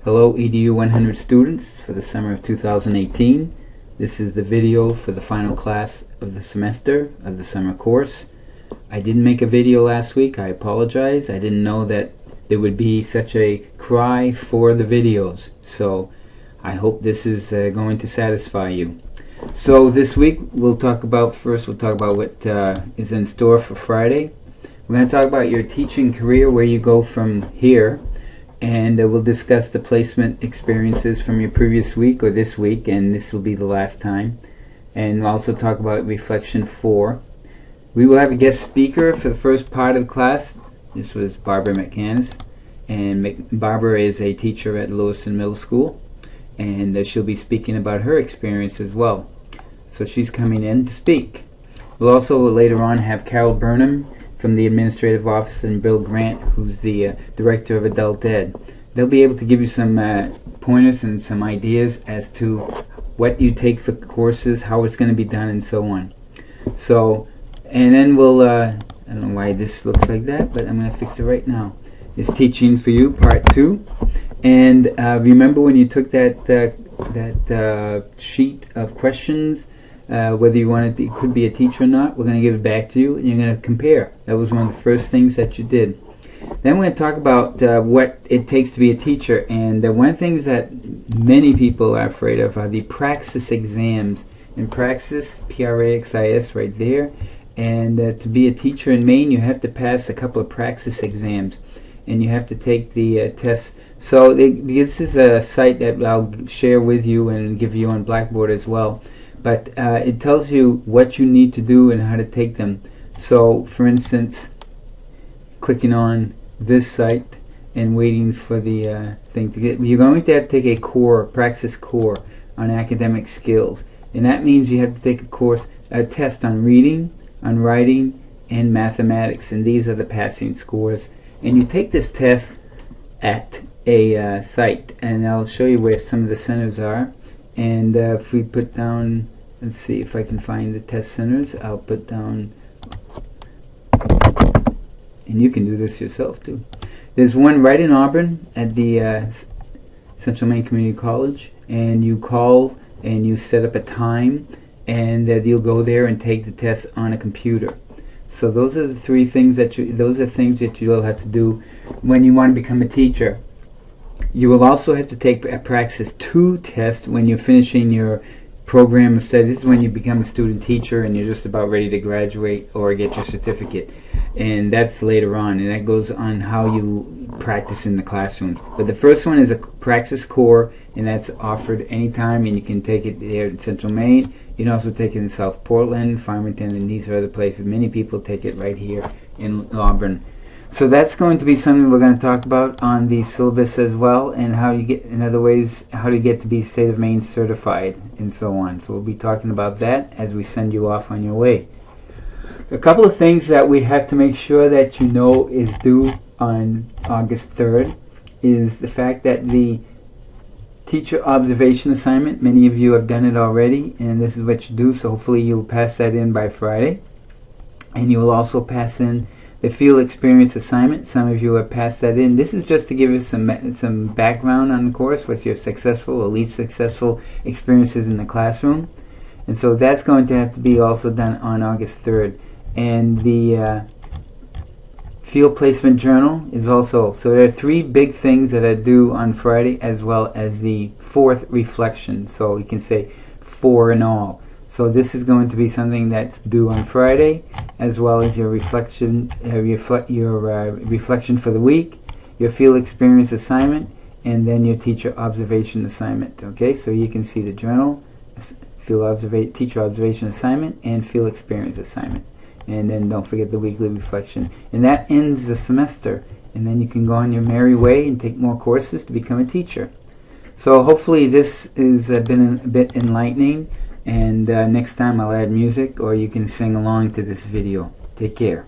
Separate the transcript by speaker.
Speaker 1: Hello EDU 100 students for the summer of 2018. This is the video for the final class of the semester of the summer course. I didn't make a video last week. I apologize. I didn't know that there would be such a cry for the videos. So I hope this is going to satisfy you. So this week we'll talk about what is in store for Friday. We're going to talk about your teaching career, where you go from here. And we'll discuss the placement experiences from your previous week or this week, and this will be the last time. And we'll also talk about Reflection 4. We will have a guest speaker for the first part of the class. This was Barbara McCannis, and Barbara is a teacher at Lewiston Middle School, and she'll be speaking about her experience as well. So she's coming in to speak. We'll also later on have Carol Burnham from the Administrative Office, and Bill Grant, who's the Director of Adult Ed. They'll be able to give you some pointers and some ideas as to what you take for courses, how it's going to be done, and so on. So, and then we'll, I don't know why this looks like that, but I'm going to fix it right now. It's Teaching for You, Part 2. And remember when you took that sheet of questions, whether you want to could be a teacher or not, we're going to give it back to you, and you're going to compare. That was one of the first things that you did. Then we're going to talk about what it takes to be a teacher, and one of the things that many people are afraid of are the praxis exams. And praxis, P-R-A-X-I-S, right there. And to be a teacher in Maine, you have to pass a couple of praxis exams, and you have to take the tests. So this is a site that I'll share with you and give you on Blackboard as well. But it tells you what you need to do and how to take them. So, for instance, clicking on this site and waiting for the thing to get, you're going to have to take a praxis core on academic skills. And that means you have to take a test on reading, on writing, and mathematics. And these are the passing scores. And you take this test at a site. And I'll show you where some of the centers are. And if we put down, let's see if I can find the test centers. I'll put down, and you can do this yourself too. There's one right in Auburn at the Central Maine Community College, and you call and you set up a time, and you'll go there and take the test on a computer. So those are the three things that you'll have to do when you want to become a teacher. You will also have to take a Praxis 2 test when you're finishing your program of study. This is when you become a student teacher and you're just about ready to graduate or get your certificate. And that's later on, and that goes on how you practice in the classroom. But the first one is a Praxis Core, and that's offered anytime, and you can take it there in Central Maine. You can also take it in South Portland, Farmington, and these are other places. Many people take it right here in Auburn. So that's going to be something we're going to talk about on the syllabus as well, and how you get, in other ways, how to get to be State of Maine certified and so on. So we'll be talking about that as we send you off on your way. A couple of things that we have to make sure that you know is due on August 3rd is the fact that the teacher observation assignment, many of you have done it already, and this is what you do, so hopefully you'll pass that in by Friday. And you will also pass in the field experience assignment. Some of you have passed that in. This is just to give us some background on the course, with your successful or least successful experiences in the classroom. And so that's going to have to be also done on August 3rd. And the field placement journal is also. So there are three big things that are due on Friday, as well as the fourth reflection. So you can say 4 in all. So this is going to be something that's due on Friday, as well as your reflection, reflection for the week, your field experience assignment, and then your teacher observation assignment. Okay, so you can see the journal, teacher observation assignment, and field experience assignment. And then don't forget the weekly reflection. And that ends the semester. And then you can go on your merry way and take more courses to become a teacher. So hopefully this has been a bit enlightening. And next time I'll add music, or you can sing along to this video. Take care.